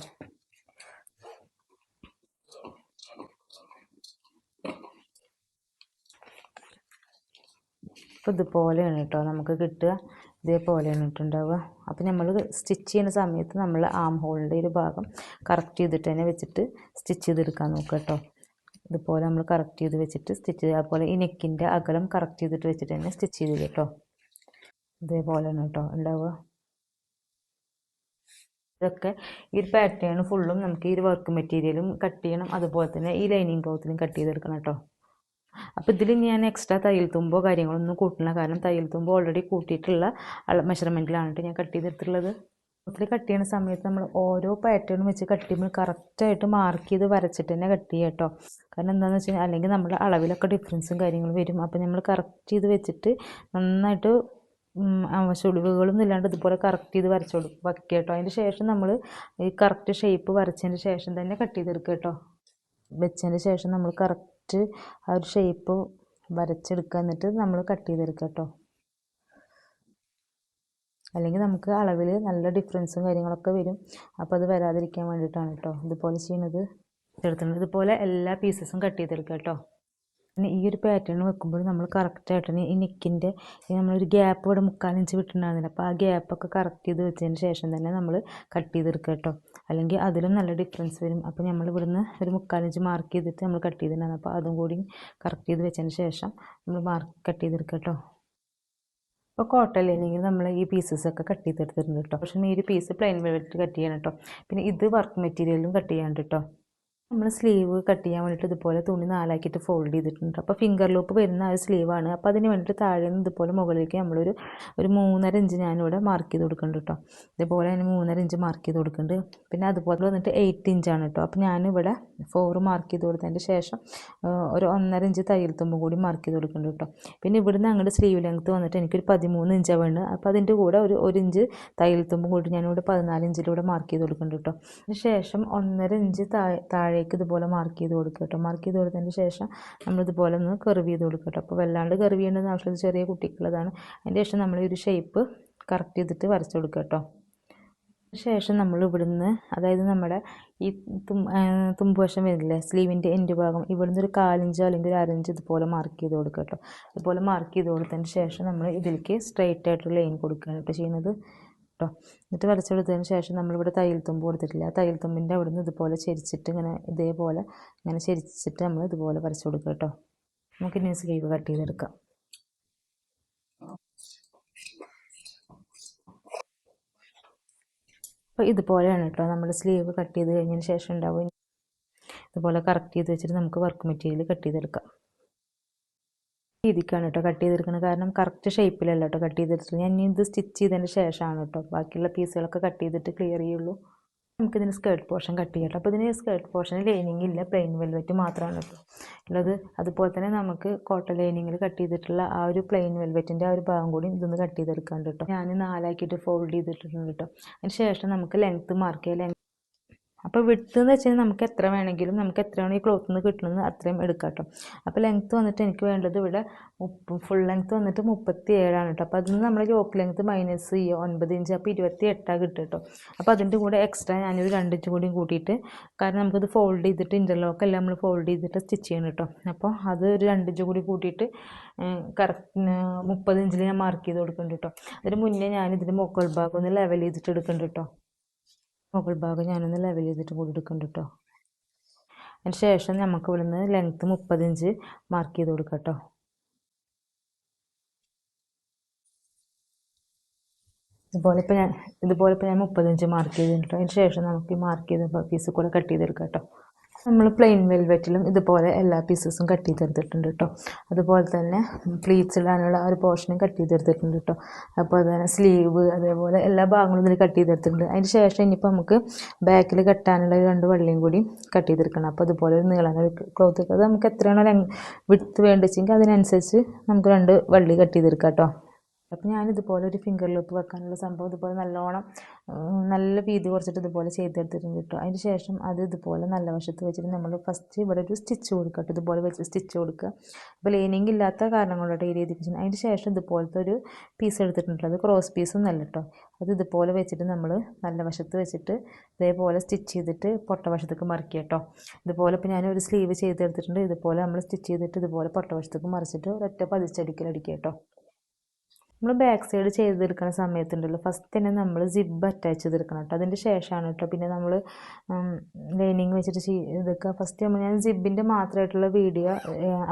അപ്പോൾ ഇതുപോലെയാണ് കേട്ടോ നമുക്ക് കിട്ടുക. ഇതേപോലെയാണ് ഇട്ടുണ്ടാവുക. അപ്പോൾ നമ്മൾ സ്റ്റിച്ച് ചെയ്യുന്ന സമയത്ത് നമ്മൾ ആം ഹോളിൻ്റെ ഒരു ഭാഗം കറക്റ്റ് ചെയ്തിട്ട് തന്നെ വെച്ചിട്ട് സ്റ്റിച്ച് ചെയ്തെടുക്കാൻ നോക്കുക കേട്ടോ. ഇതുപോലെ നമ്മൾ കറക്റ്റ് ചെയ്ത് വെച്ചിട്ട് സ്റ്റിച്ച് ചെയ്യുക. അതുപോലെ ഈ നെക്കിൻ്റെ അകലം കറക്റ്റ് ചെയ്തിട്ട് വെച്ചിട്ട് തന്നെ സ്റ്റിച്ച് ചെയ്ത് കേട്ടോ. ഇതേപോലെയാണ് കേട്ടോ ഉണ്ടാവുക. ഇതൊക്കെ ഈ ഒരു പാറ്റേൺ ഫുള്ളും നമുക്ക് ഈ ഒരു വർക്ക് മെറ്റീരിയലും കട്ട് ചെയ്യണം. അതുപോലെ തന്നെ ഈ ലൈനിങ് ക്ലോത്തിലും കട്ട് ചെയ്തെടുക്കണം കേട്ടോ. അപ്പോൾ ഇതിൽ ഞാൻ എക്സ്ട്രാ തയ്യൽ തുമ്പോ കാര്യങ്ങളൊന്നും കൂട്ടണം. കാരണം തയ്യൽ തുമ്പോ ഓൾറെഡി കൂട്ടിയിട്ടുള്ള മെഷർമെൻറ്റിലാണ് ഞാൻ കട്ട് ചെയ്തെടുത്തിട്ടുള്ളത്. ഇതിൽ കട്ട് ചെയ്യുന്ന സമയത്ത് നമ്മൾ ഓരോ പാറ്റേണും വെച്ച് കട്ട് ചെയ്യുമ്പോൾ കറക്റ്റായിട്ട് മാർക്ക് ചെയ്ത് വരച്ചിട്ട് തന്നെ കട്ട് ചെയ്യുക കേട്ടോ. കാരണം എന്താണെന്ന് വെച്ച് കഴിഞ്ഞാൽ അല്ലെങ്കിൽ നമ്മുടെ അളവിലൊക്കെ ഡിഫറൻസും കാര്യങ്ങളും വരും. അപ്പോൾ നമ്മൾ കറക്റ്റ് ചെയ്ത് വെച്ചിട്ട് നന്നായിട്ട് ചുളിവുകളൊന്നും ഇല്ലാണ്ട് ഇതുപോലെ കറക്റ്റ് ചെയ്ത് വരച്ച് വയ്ക്കുക കേട്ടോ. അതിന് ശേഷം നമ്മൾ ഈ കറക്റ്റ് ഷേപ്പ് വരച്ചതിന് ശേഷം തന്നെ കട്ട് ചെയ്തെടുക്കുക കേട്ടോ. വെച്ചതിന് ശേഷം നമ്മൾ കറക്റ്റ് ആ ഒരു ഷേപ്പ് വരച്ചെടുക്കുക, എന്നിട്ട് നമ്മൾ കട്ട് ചെയ്തെടുക്കുക കേട്ടോ. അല്ലെങ്കിൽ നമുക്ക് അളവിൽ നല്ല ഡിഫറൻസും കാര്യങ്ങളൊക്കെ വരും. അപ്പോൾ അത് വരാതിരിക്കാൻ വേണ്ടിയിട്ടാണ് കേട്ടോ ഇതുപോലെ ചെയ്യുന്നത്. എടുത്തിട്ടുണ്ട് ഇതുപോലെ എല്ലാ പീസസും കട്ട് ചെയ്തെടുക്കുക കേട്ടോ. പിന്നെ ഈ ഒരു പാറ്റേൺ വെക്കുമ്പോൾ നമ്മൾ കറക്റ്റായിട്ടാണ് ഈ നെക്കിൻ്റെ നമ്മളൊരു ഗ്യാപ്പ് ഇവിടെ 3/4 ഇഞ്ച് വിട്ടിട്ടുണ്ടായിരുന്നില്ല. അപ്പോൾ ആ ഗ്യാപ്പൊക്കെ കറക്റ്റ് ചെയ്ത് വെച്ചതിന് ശേഷം തന്നെ നമ്മൾ കട്ട് ചെയ്തെടുക്കുക കേട്ടോ. അല്ലെങ്കിൽ അതിലും നല്ല ഡിഫറൻസ് വരും. അപ്പോൾ നമ്മൾ ഇവിടുന്ന് ഒരു 3/4 ഇഞ്ച് മാർക്ക് ചെയ്തിട്ട് നമ്മൾ കട്ട് ചെയ്തിട്ടുണ്ടായിരുന്നു. അപ്പോൾ അതും കൂടി കറക്റ്റ് ചെയ്ത് വെച്ചതിന് ശേഷം നമ്മൾ കട്ട് ചെയ്തെടുക്കുക കേട്ടോ. അപ്പോൾ കോട്ടൺ ലൈനിങ്ങിൽ നമ്മൾ ഈ പീസസൊക്കെ കട്ട് ചെയ്തെടുത്തിട്ടുണ്ട് കേട്ടോ. പക്ഷേ ഈ ഒരു പീസ് പ്ലെയിൻ വെൽവെറ്റ് കട്ട് ചെയ്യണം കേട്ടോ. പിന്നെ ഇത് വർക്ക് മെറ്റീരിയലും കട്ട് ചെയ്യാണ്ട് കേട്ടോ. നമ്മൾ സ്ലീവ് കട്ട് ചെയ്യാൻ വേണ്ടിയിട്ട് ഇതുപോലെ തുണി 4 ആക്കിയിട്ട് ഫോൾഡ് ചെയ്തിട്ടുണ്ട്. അപ്പോൾ ഫിംഗർ ലൂപ്പ് വരുന്ന ആ ഒരു സ്ലീവാണ്. അപ്പോൾ അതിന് വേണ്ടിയിട്ട് താഴെ നിന്ന് ഇതുപോലെ മുകളിലേക്ക് നമ്മളൊരു 3.5 ഇഞ്ച് ഞാനിവിടെ മാർക്ക് ചെയ്ത് കൊടുക്കുന്നുണ്ട് കേട്ടോ. ഇതുപോലെ ഞാൻ 3.5 ഇഞ്ച് മാർക്ക് ചെയ്ത് കൊടുക്കുന്നുണ്ട്. പിന്നെ അതുപോലെ വന്നിട്ട് 8 ഇഞ്ചാണ് കേട്ടോ. അപ്പോൾ ഞാനിവിടെ 4 മാർക്ക് ചെയ്ത് കൊടുത്തതിൻ്റെ ശേഷം ഒരു 1.5 ഇഞ്ച് തയ്യൽ തുമ്പും കൂടി മാർക്ക് ചെയ്ത് കൊടുക്കുന്നുണ്ട് കേട്ടോ. പിന്നെ ഇവിടുന്ന് അങ്ങോട്ട് സ്ലീവ് ലെങ്ത്ത് വന്നിട്ട് എനിക്കൊരു 13 ഇഞ്ചാണ് വേണ്ടത്. അപ്പോൾ അതിൻ്റെ കൂടെ ഒരു 1 ഇഞ്ച് തയ്യൽ തുമ്പും കൂടി ഞാനിവിടെ 14 ഇഞ്ചിലൂടെ മാർക്ക് ചെയ്ത് കൊടുക്കുന്നുണ്ട് കേട്ടോ. അതിന് ശേഷം 1.5 ഇഞ്ച് താഴേക്ക് ഇതുപോലെ മാർക്ക് ചെയ്ത് കൊടുക്കുക കേട്ടോ. മാർക്ക് ചെയ്ത് കൊടുത്തതിന് ശേഷം നമ്മളിതുപോലെ ഒന്ന് കർവ് ചെയ്ത് കൊടുക്കുക കേട്ടോ. അപ്പോൾ വല്ലാണ്ട് കർവ് ചെയ്യേണ്ടതെന്ന് ആവശ്യമില്ല, ചെറിയ കുട്ടിക്കുള്ളതാണ്. അതിന് ശേഷം നമ്മൾ ഈ ഒരു ഷേപ്പ് കറക്റ്റ് ചെയ്തിട്ട് വരച്ച് കൊടുക്കുക കേട്ടോ. ശേഷം നമ്മൾ ഇവിടുന്ന്, അതായത് നമ്മുടെ ഈ തുമ്പുവശം വരില്ലേ സ്ലീവിൻ്റെ എൻഡ് ഭാഗം, ഇവിടുന്ന് ഒരു 1/4 ഇഞ്ചോ അല്ലെങ്കിൽ ഒരു 1/2 ഇഞ്ച് ഇതുപോലെ മാർക്ക് ചെയ്ത് കൊടുക്കുക കേട്ടോ. ഇതുപോലെ മാർക്ക് ചെയ്ത് കൊടുത്തതിന് ശേഷം നമ്മൾ ഇതിലേക്ക് സ്ട്രെയിറ്റ് ആയിട്ടൊരു ലൈൻ കൊടുക്കുകയാണ് കേട്ടോ ചെയ്യുന്നത് കേട്ടോ. എന്നിട്ട് വരച്ചെടുത്തതിന് ശേഷം നമ്മളിവിടെ തയ്യൽ തുമ്പ് കൊടുത്തിട്ടില്ല. ആ തയ്യൽ തുമ്പിൻ്റെ അവിടുന്ന് ഇതുപോലെ ചെരിച്ചിട്ട് ഇതേപോലെ ചെരിച്ചിട്ട് നമ്മൾ ഇതുപോലെ വരച്ചു കൊടുക്കുക കേട്ടോ. നമുക്കിനി സ്ലീവ് കട്ട് ചെയ്തെടുക്കാം. അപ്പോൾ ഇതുപോലെയാണ് കേട്ടോ നമ്മൾ സ്ലീവ് കട്ട് ചെയ്ത് കഴിഞ്ഞതിന് ശേഷം ഉണ്ടാവും. ഇതുപോലെ കറക്റ്റ് ചെയ്ത് വെച്ചിട്ട് നമുക്ക് വർക്ക് മെറ്റീരിയൽ കട്ട് ചെയ്തെടുക്കാം. രീതിക്കാണ് കേട്ടോ കട്ട് ചെയ്തെടുക്കുന്നത്. കാരണം കറക്റ്റ് ഷേപ്പിലല്ല കേട്ടോ കട്ട് ചെയ്തെടുത്തത്. ഞാൻ ഇനി ഇത് സ്റ്റിച്ച് ചെയ്തതിന് ശേഷമാണ് കേട്ടോ ബാക്കിയുള്ള പീസുകളൊക്കെ കട്ട് ചെയ്തിട്ട് ക്ലിയർ ചെയ്യുള്ളൂ. നമുക്കിതിന് സ്കേർട്ട് പോർഷൻ കട്ട് ചെയ്യാം. അപ്പോൾ ഇതിന് സ്കേർട്ട് പോർഷന് ലൈനിങ് ഇല്ല, പ്ലെയിൻ വെൽവെറ്റ് മാത്രമാണ് കേട്ടോ ഉള്ളത്. അതുപോലെ തന്നെ നമുക്ക് കോട്ടൺ ലൈനിങ്ങിൽ കട്ട് ചെയ്തിട്ടുള്ള ആ ഒരു പ്ലെയിൻ വെൽവെറ്റിൻ്റെ ആ ഒരു ഭാഗം കൂടി ഇതൊന്ന് കട്ട് ചെയ്തെടുക്കാണ്ട് കേട്ടോ. ഞാൻ 4 ആക്കിയിട്ട് ഫോൾഡ് ചെയ്തിട്ടുണ്ട് കേട്ടോ. അതിന് ശേഷം നമുക്ക് ലെങ്ത്ത് മാർക്ക് ചെയ്യാം. അപ്പോൾ വിഡ്ത്ത് എന്ന് വെച്ച് കഴിഞ്ഞാൽ നമുക്ക് എത്ര വേണമെങ്കിലും, നമുക്ക് എത്രയാണ് ഈ ക്ലോത്തിൽ നിന്ന് കിട്ടുന്നത് അത്രയും എടുക്കാം കേട്ടോ. അപ്പോൾ ലെങ്ത്ത് വന്നിട്ട് എനിക്ക് വേണ്ടത് ഇവിടെ ഫുൾ ലെങ്ത്ത് വന്നിട്ട് 37 കേട്ടോ. അപ്പോൾ അതിൽ നിന്ന് നമ്മൾ യോക്ക് ലെങ്ത്ത് മൈനസ് 9 ഇഞ്ച്, അപ്പോൾ 28 കിട്ടും കേട്ടോ. അപ്പോൾ അതിൻ്റെ കൂടെ എക്സ്ട്രാ ഞാനൊരു 2 ഇഞ്ച് കൂടി കൂട്ടിയിട്ട്, കാരണം നമുക്കത് ഫോൾഡ് ചെയ്തിട്ട് ഇൻ്റർലോക്ക് എല്ലാം നമ്മൾ ഫോൾഡ് ചെയ്തിട്ട് സ്റ്റിച്ച് ചെയ്യണം കേട്ടോ. അപ്പോൾ അത് ഒരു 2 ഇഞ്ച് കൂടി കൂട്ടിയിട്ട് കറക്റ്റ് 30 ഇഞ്ചിൽ ഞാൻ മാർക്ക് ചെയ്ത് കൊടുക്കുന്നുണ്ട് കേട്ടോ. അതിന് മുന്നേ ഞാനിതിൻ്റെ മുകൾ ഭാഗം ഒന്ന് ലെവൽ ചെയ്തിട്ട് എടുക്കുന്നുണ്ട് കേട്ടോ. മുകൾ ഭാഗം ഞാനൊന്ന് ലെവൽ ചെയ്തിട്ട് കൂടി എടുക്കുന്നുണ്ട് കേട്ടോ. അതിന് ശേഷം നമുക്ക് ഇവിടുന്ന് ലെങ്ത്ത് 30 ഇഞ്ച് മാർക്ക് ചെയ്ത് കൊടുക്കാം കേട്ടോ. ഇതുപോലെ ഇപ്പോൾ ഞാൻ 30 ഇഞ്ച് മാർക്ക് ചെയ്തിട്ടുണ്ട്. അതിന് ശേഷം നമുക്ക് ഈ മാർക്ക് ചെയ്ത പീസ് കൂടെ കട്ട് ചെയ്തെടുക്കാം കേട്ടോ. നമ്മൾ പ്ലെയിൻ വെൽവെറ്റിലും ഇതുപോലെ എല്ലാ പീസസും കട്ട് ചെയ്തെടുത്തിട്ടുണ്ട് കേട്ടോ. അതുപോലെ തന്നെ പ്ലീറ്റ്സ് ഇടാനുള്ള ആ ഒരു പോർഷനും കട്ട് ചെയ്തെടുത്തിട്ടുണ്ട് കേട്ടോ. അപ്പോൾ അതുപോലെ സ്ലീവ്, അതേപോലെ എല്ലാ ഭാഗങ്ങളും ഇതിൽ കട്ട് ചെയ്തെടുത്തിട്ടുണ്ട്. അതിന് ശേഷം ഇനിയിപ്പോൾ നമുക്ക് ബാക്കിൽ കെട്ടാനുള്ള 2 വള്ളിയും കൂടി കട്ട് ചെയ്തെടുക്കണം. അപ്പോൾ അതുപോലെ ഒരു നീളമുള്ള ക്ലോത്ത്, അത് നമുക്ക് എത്രയാണോ വിഡ്ത്ത് വേണ്ടിച്ചെങ്കിൽ അതിനനുസരിച്ച് നമുക്ക് 2 വള്ളി കട്ട് ചെയ്തെടുക്കാം കേട്ടോ. അപ്പോൾ ഞാനിതുപോലെ ഒരു ഫിംഗർ ലൂപ്പ് വെക്കാനുള്ള സംഭവം ഇതുപോലെ നല്ലോണം നല്ല വീതി കുറച്ചിട്ട് ഇതുപോലെ ചെയ്തെടുത്തിട്ടുണ്ട് കേട്ടോ. അതിന് ശേഷം അത് ഇതുപോലെ നല്ല വശത്ത് വെച്ചിട്ട് നമ്മൾ ഫസ്റ്റ് ഇവിടെ ഒരു സ്റ്റിച്ച് കൊടുക്കുക കേട്ടോ. ഇതുപോലെ വെച്ച് സ്റ്റിച്ച് കൊടുക്കുക. അപ്പോൾ ലൈനിങ് ഇല്ലാത്ത കാരണം കൊണ്ടാണ് ഈ രീതിക്ക് ചെയ്യുന്നത്. അതിന് ശേഷം ഇതുപോലത്തെ ഒരു പീസ് എടുത്തിട്ടുണ്ട്. അത് ക്രോസ് പീസൊന്നും അല്ല കേട്ടോ. അത് ഇതുപോലെ വെച്ചിട്ട് നമ്മൾ നല്ല വശത്ത് വെച്ചിട്ട് ഇതേപോലെ സ്റ്റിച്ച് ചെയ്തിട്ട് പൊട്ട വശത്തേക്ക് മറിക്കുക കേട്ടോ. ഇതുപോലെ ഇപ്പോൾ ഞാനൊരു സ്ലീവ് ചെയ്തെടുത്തിട്ടുണ്ട്. ഇതുപോലെ നമ്മൾ സ്റ്റിച്ച് ചെയ്തിട്ട് ഇതുപോലെ പൊട്ട വശത്തേക്ക് മറിച്ചിട്ട് ഒരൊറ്റ പതിച്ചടിക്കലടിക്കുക കേട്ടോ. നമ്മൾ ബാക്ക് സൈഡ് ചെയ്തെടുക്കുന്ന സമയത്തുണ്ടല്ലോ ഫസ്റ്റ് തന്നെ നമ്മൾ സിബ് അറ്റാച്ച് ചെയ്തെടുക്കണം കേട്ടോ. അതിൻ്റെ ശേഷമാണ് കേട്ടോ പിന്നെ നമ്മൾ ലൈനിങ് വെച്ചിട്ട് ഇതൊക്കെ ഫസ്റ്റ് ഞാൻ സിബിൻ്റെ മാത്രമായിട്ടുള്ള വീഡിയോ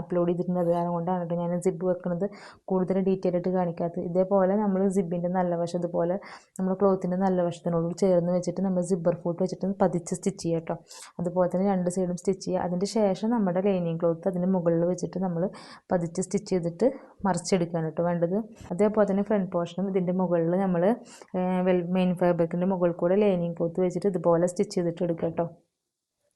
അപ്ലോഡ് ചെയ്തിട്ടുണ്ട്. അത് കാരണം കൊണ്ടാണ് കേട്ടോ ഞാൻ സിബ് വെക്കുന്നത് കൂടുതൽ ഡീറ്റെയിൽ ആയിട്ട് കാണിക്കാത്തത്. ഇതേപോലെ നമ്മൾ സിബിൻ്റെ നല്ല വശം ഇതുപോലെ നമ്മൾ ക്ലോത്തിൻ്റെ നല്ല വശത്തിനോട് ചേർന്ന് വെച്ചിട്ട് നമ്മൾ സിബ്ബർ ഫൂട്ട് വെച്ചിട്ട് പതിച്ച് സ്റ്റിച്ച് ചെയ്യുക കേട്ടോ. അതുപോലെ തന്നെ 2 സൈഡും സ്റ്റിച്ച് ചെയ്യുക. അതിൻ്റെ ശേഷം നമ്മുടെ ലൈനിങ് ക്ലോത്ത് അതിന് മുകളിൽ വെച്ചിട്ട് നമ്മൾ പതിച്ച് സ്റ്റിച്ച് ചെയ്തിട്ട് മറിച്ചെടുക്കുകയാണ് കേട്ടോ വേണ്ടത്. അതേപോലെ തന്നെ ഫ്രണ്ട് പോർഷനും ഇതിൻ്റെ മുകളിൽ നമ്മൾ മെയിൻ ഫാബ്രിക്കിൻ്റെ മുകളിൽ കൂടെ ലൈനിങ് ക്ലോത്ത് വെച്ചിട്ട് ഇതുപോലെ സ്റ്റിച്ച് ചെയ്തിട്ട് എടുക്കുക കേട്ടോ.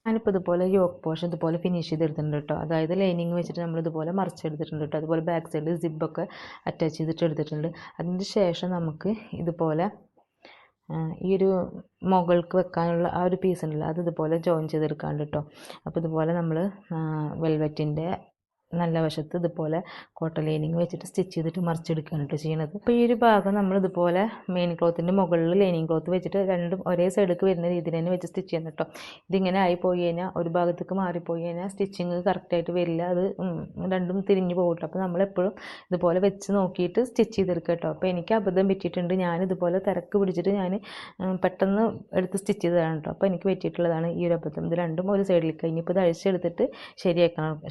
ഞാനിപ്പോൾ ഇതുപോലെ യോക്ക് പോർഷൻ ഇതുപോലെ ഫിനിഷ് ചെയ്തെടുത്തിട്ടുണ്ട് കേട്ടോ. അതായത് ലൈനിങ് വെച്ചിട്ട് നമ്മൾ ഇതുപോലെ മറിച്ചെടുത്തിട്ടുണ്ട് കേട്ടോ. അതുപോലെ ബാക്ക് സൈഡിൽ സിബൊക്കെ അറ്റാച്ച് ചെയ്തിട്ട് എടുത്തിട്ടുണ്ട്. അതിൻ്റെ ശേഷം നമുക്ക് ഇതുപോലെ ഈ ഒരു മുകൾക്ക് വെക്കാനുള്ള ആ ഒരു പീസ് ഉണ്ടല്ലോ അത് ഇതുപോലെ ജോയിൻ ചെയ്തെടുക്കാണ്ട് കേട്ടോ. അപ്പോൾ ഇതുപോലെ നമ്മൾ വെൽവെറ്റിൻ്റെ നല്ല വശത്ത് ഇതുപോലെ കോട്ടൺ ലൈനിങ് വെച്ചിട്ട് സ്റ്റിച്ച് ചെയ്തിട്ട് മറിച്ചെടുക്കുകയാണ് കേട്ടോ ചെയ്യണത്. അപ്പോൾ ഈ ഒരു ഭാഗം നമ്മൾ ഇതുപോലെ മെയിൻ ക്ലോത്തിൻ്റെ മുകളിൽ ലൈനിങ് ക്ലോത്ത് വെച്ചിട്ട് രണ്ടും ഒരേ സൈഡിലേക്ക് വരുന്ന രീതിയിൽ തന്നെ വെച്ച് സ്റ്റിച്ച് ചെയ്യണം കേട്ടോ. ഇതിങ്ങനെ ആയിപ്പോയി കഴിഞ്ഞാൽ ഒരു ഭാഗത്തേക്ക് മാറിപ്പോയി കഴിഞ്ഞാൽ സ്റ്റിച്ചിങ് കറക്റ്റായിട്ട് വരില്ല, അത് രണ്ടും തിരിഞ്ഞു പോകും കേട്ടോ. അപ്പോൾ നമ്മളെപ്പോഴും ഇതുപോലെ വെച്ച് നോക്കിയിട്ട് സ്റ്റിച്ച് ചെയ്തെടുക്കുക കേട്ടോ. അപ്പോൾ എനിക്ക് അബദ്ധം പറ്റിയിട്ടുണ്ട്, ഞാനിതുപോലെ തിരക്ക് പിടിച്ചിട്ട് ഞാൻ പെട്ടെന്ന് എടുത്ത് സ്റ്റിച്ച് ചെയ്തതാണ് കേട്ടോ. അപ്പോൾ എനിക്ക് പറ്റിയിട്ടുള്ളതാണ് ഈ ഒരു അബദ്ധം. ഇത് രണ്ടും ഒരു സൈഡിൽ കഴിഞ്ഞപ്പോൾ ഇത് അഴിച്ചെടുത്തിട്ട്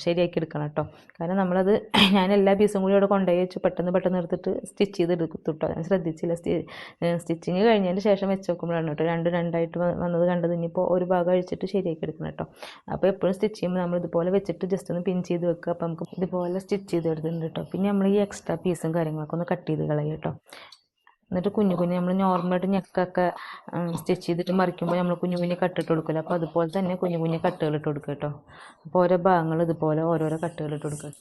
ശരിയാക്കി എടുക്കണം കേട്ടോ. കാരണം നമ്മളത് ഞാൻ എല്ലാ പീസും കൂടി അവിടെ കൊണ്ടുപോയി വെച്ച് പെട്ടെന്ന് എടുത്തിട്ട് സ്റ്റിച്ച് ചെയ്തെടുത്തു കേട്ടോ. ഞാൻ ശ്രദ്ധിച്ചില്ല. സ്റ്റിച്ചിങ് കഴിഞ്ഞതിന് ശേഷം വെച്ച് നോക്കുമ്പോഴാണ് കേട്ടോ രണ്ടായിട്ട് വന്നത് കണ്ടത്. ഇനിയിപ്പോൾ ഒരു ഭാഗം അഴിച്ചിട്ട് ശരിയാക്കി എടുക്കണം കേട്ടോ. അപ്പോൾ എപ്പോഴും സ്റ്റിച്ച് ചെയ്യുമ്പോൾ നമ്മൾ ഇതുപോലെ വെച്ചിട്ട് ജസ്റ്റ് ഒന്ന് പിൻ ചെയ്ത് വെക്കുക. അപ്പോൾ നമുക്ക് ഇതുപോലെ സ്റ്റിച്ച് ചെയ്ത് എടുത്തിട്ടുണ്ട് കേട്ടോ. പിന്നെ നമ്മൾ ഈ എക്സ്ട്രാ പീസും കാര്യങ്ങളൊക്കെ ഒന്ന് കട്ട് ചെയ്ത് കളയും കേട്ടോ. എന്നിട്ട് കുഞ്ഞു നമ്മൾ നോർമലായിട്ട് നെക്കൊക്കെ സ്റ്റിച്ച് ചെയ്തിട്ട് മറിക്കുമ്പോൾ നമ്മൾ കുഞ്ഞു കട്ടിട്ട് കൊടുക്കില്ല. അപ്പോൾ അതുപോലെ തന്നെ കുഞ്ഞു കട്ടുകൾ ഇട്ട് കൊടുക്കുക കേട്ടോ. അപ്പോൾ ഓരോ ഭാഗങ്ങൾ ഇതുപോലെ ഓരോരോ കട്ടുകൾ ഇട്ട് കൊടുക്കുക.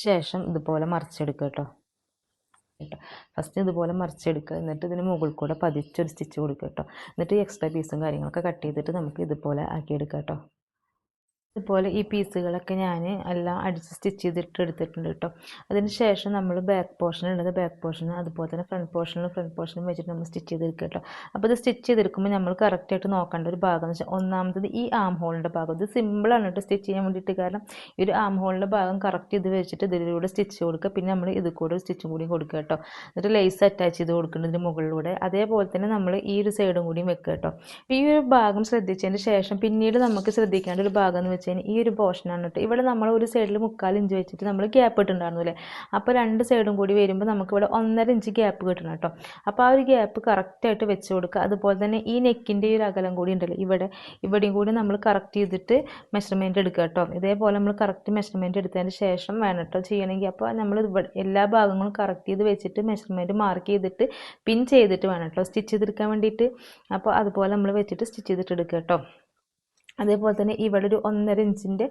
ശേഷം ഇതുപോലെ മറിച്ചെടുക്കുക കേട്ടോ. ഫസ്റ്റ് ഇതുപോലെ മറിച്ചെടുക്കുക. എന്നിട്ട് ഇതിന് മുകളിൽ കൂടെ പതിച്ചൊരു സ്റ്റിച്ച് കൊടുക്കുക കേട്ടോ. എന്നിട്ട് എക്സ്ട്രാ പീസും കാര്യങ്ങളൊക്കെ കട്ട് ചെയ്തിട്ട് നമുക്ക് ഇതുപോലെ ആക്കിയെടുക്കാം കേട്ടോ. ഇതുപോലെ ഈ പീസുകളൊക്കെ ഞാൻ എല്ലാം അടിച്ച് സ്റ്റിച്ച് ചെയ്തിട്ട് എടുത്തിട്ടുണ്ട് കേട്ടോ. അതിന് ശേഷം നമ്മൾ ബാക്ക് പോർഷൻ ഉള്ളത് ബാക്ക് പോർഷൻ, അതുപോലെ തന്നെ ഫ്രണ്ട് പോർഷനും വെച്ചിട്ട് നമ്മൾ സ്റ്റിച്ച് ചെയ്തെടുക്കുക കേട്ടോ. അപ്പോൾ ഇത് സ്റ്റിച്ച് ചെയ്തെടുക്കുമ്പോൾ നമ്മൾ കറക്റ്റായിട്ട് നോക്കേണ്ട ഒരു ഭാഗം എന്ന് വെച്ചാൽ ഒന്നാമത്തത് ഈ ആം ഹോളിൻ്റെ ഭാഗം. ഇത് സിമ്പിളാണ് കേട്ടോ സ്റ്റിച്ച് ചെയ്യാൻ വേണ്ടിയിട്ട്. കാരണം ഈ ഒരു ആം ഹോളിൻ്റെ ഭാഗം കറക്റ്റ് ഇത് വെച്ചിട്ട് ഇതിലൂടെ സ്റ്റിച്ച് കൊടുക്കുക. പിന്നെ നമ്മൾ ഇത് കൂടെ സ്റ്റിച്ചും കൂടി കൊടുക്കുക കേട്ടോ. എന്നിട്ട് ലേസ് അറ്റാച്ച് ചെയ്ത് കൊടുക്കുന്നതിന് മുകളിലൂടെ അതേപോലെ തന്നെ നമ്മൾ ഈ ഒരു സൈഡും കൂടിയും വെക്കുക കേട്ടോ. ഈ ഒരു ഭാഗം ശ്രദ്ധിച്ചതിന് ശേഷം പിന്നീട് നമുക്ക് ശ്രദ്ധിക്കേണ്ട ഒരു ഭാഗം എന്ന് വെച്ചാൽ ഈ ഒരു പോർഷനാണ് കേട്ടോ. ഇവിടെ നമ്മൾ ഒരു സൈഡിൽ 3/4 ഇഞ്ച് വെച്ചിട്ട് നമ്മൾ ഗ്യാപ്പ് ഇട്ടുണ്ടായിരുന്നു അല്ലേ. അപ്പോൾ രണ്ട് സൈഡും കൂടി വരുമ്പോൾ നമുക്കിവിടെ 1.5 ഇഞ്ച് ഗ്യാപ്പ് കിട്ടണം കേട്ടോ. അപ്പോൾ ആ ഒരു ഗ്യാപ്പ് കറക്റ്റായിട്ട് വെച്ച് കൊടുക്കുക. അതുപോലെ തന്നെ ഈ നെക്കിൻ്റെ ഈ ഒരു അകലം കൂടി ഉണ്ടല്ലോ, ഇവിടെയും കൂടി നമ്മൾ കറക്റ്റ് ചെയ്തിട്ട് മെഷർമെൻറ്റ് എടുക്കുക കേട്ടോ. ഇതേപോലെ നമ്മൾ കറക്റ്റ് മെഷർമെൻറ്റ് എടുത്തതിന് ശേഷം വേണം കേട്ടോ ചെയ്യണമെങ്കിൽ. അപ്പോൾ നമ്മൾ എല്ലാ ഭാഗങ്ങളും കറക്റ്റ് ചെയ്ത് വെച്ചിട്ട് മെഷർമെൻറ്റ് മാർക്ക് ചെയ്തിട്ട് പിൻ ചെയ്തിട്ട് വേണം കേട്ടോ സ്റ്റിച്ച് ചെയ്തെടുക്കാൻ വേണ്ടിയിട്ട്. അപ്പോൾ അതുപോലെ നമ്മൾ വെച്ചിട്ട് സ്റ്റിച്ച് ചെയ്തിട്ട് എടുക്കുക കേട്ടോ. അതേപോലെ തന്നെ ഇവിടെ ഒരു 1.5 ഇഞ്ചിൻ്റെ